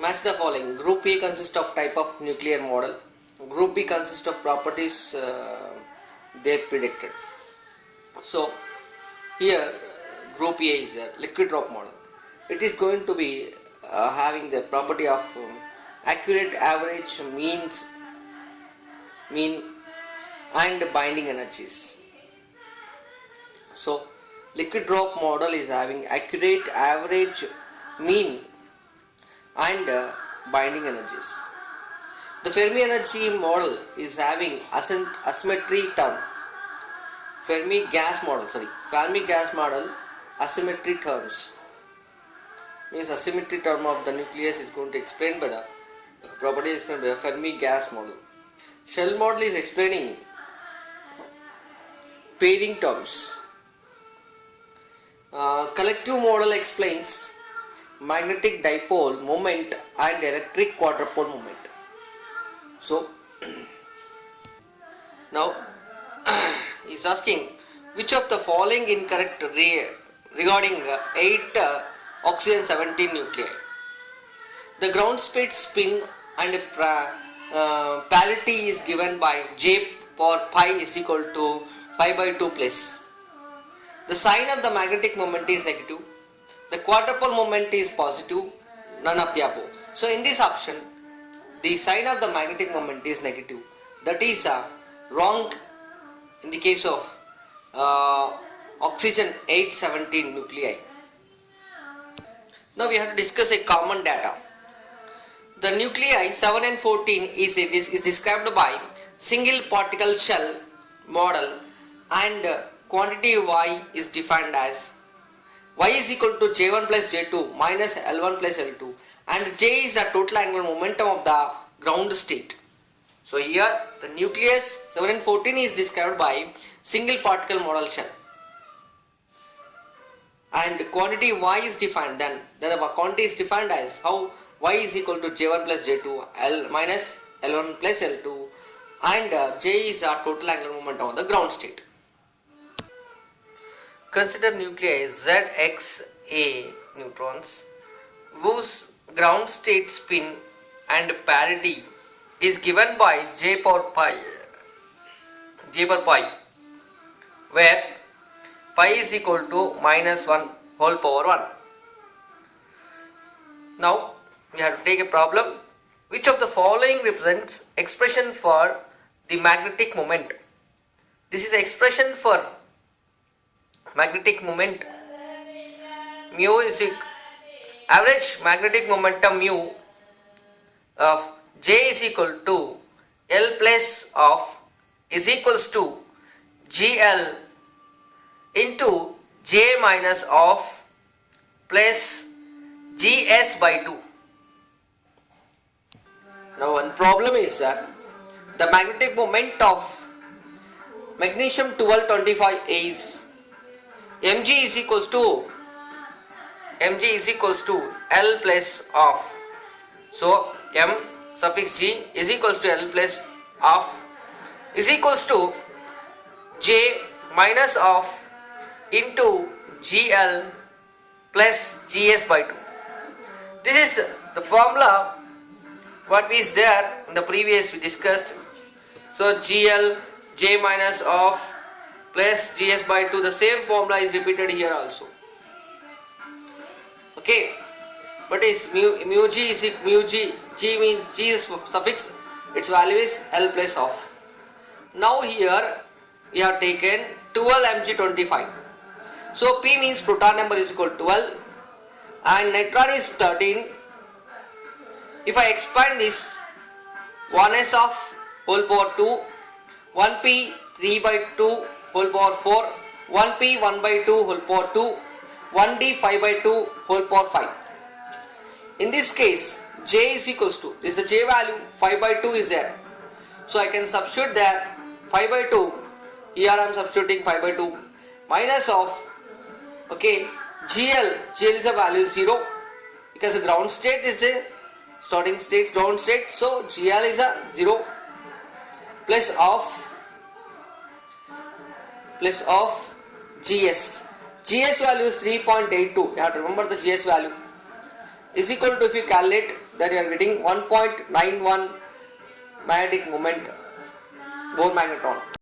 Match the following. Group A consists of type of nuclear model. Group B consists of properties they predicted. So here Group A is a liquid drop model. It is going to be having the property of accurate average mean and binding energies. So liquid drop model is having accurate average mean and binding energies. The Fermi energy model is having asymmetry term. Fermi gas model asymmetry terms. Means asymmetry term of the nucleus is going to explain by the property explained by the Fermi gas model. Shell model is explaining pairing terms. Collective model explains magnetic dipole moment and electric quadrupole moment. So now he is asking which of the following incorrect regarding 8 oxygen 17 nuclei. The ground state spin and parity is given by J for pi is equal to 5 by 2 plus. The sign of the magnetic moment is negative. The quadrupole moment is positive. None of the above. So in this option, the sign of the magnetic moment is negative. That is wrong in the case of oxygen 817 nuclei. Now we have to discuss a common data. The nuclei 7 and 14 is described by single particle shell model and quantity Y is defined as Y is equal to J1 plus J2 minus L1 plus L2 and J is the total angular momentum of the ground state. So here the nucleus 7 and 14 is described by single particle model shell and quantity Y is defined, then the quantity is defined as how Y is equal to J1 plus J2 L minus L1 plus L2 and J is the total angular momentum of the ground state. Consider nuclei ZXA neutrons whose ground state spin and parity is given by J per pi where pi is equal to minus 1 whole power 1. Now we have to take a problem. Which of the following represents expression for the magnetic moment? This is expression for magnetic moment. Mu is average magnetic momentum mu of J is equal to L plus of is equals to GL into J minus of plus GS by 2. Now one problem is that the magnetic moment of magnesium 1225 is Mg is equals to L plus of. So M suffix G is equals to L plus of is equals to J minus of into GL plus GS by 2. This is the formula what is there in the previous we discussed. So GL J minus of plus GS by 2, the same formula is repeated here also. Okay, but is mu G is mu G, G means G is suffix, its value is L plus of. Now here we have taken 12 Mg25. So P means proton number is equal to 12 and neutron is 13. If I expand this 1s of whole power 2, 1p 3 by 2 whole power 4, 1p 1 by 2 whole power 2, 1d 5 by 2 whole power 5. In this case J is equals to, this is the J value, 5 by 2 is there. So I can substitute there 5 by 2, here I am substituting 5 by 2 minus of, okay, GL is a value 0 because the ground state is a starting state, ground state, so GL is a 0 plus of GS. GS value is 3.82. You have to remember the GS value is equal to, if you calculate then you are getting 1.91 magnetic moment Bohr magneton.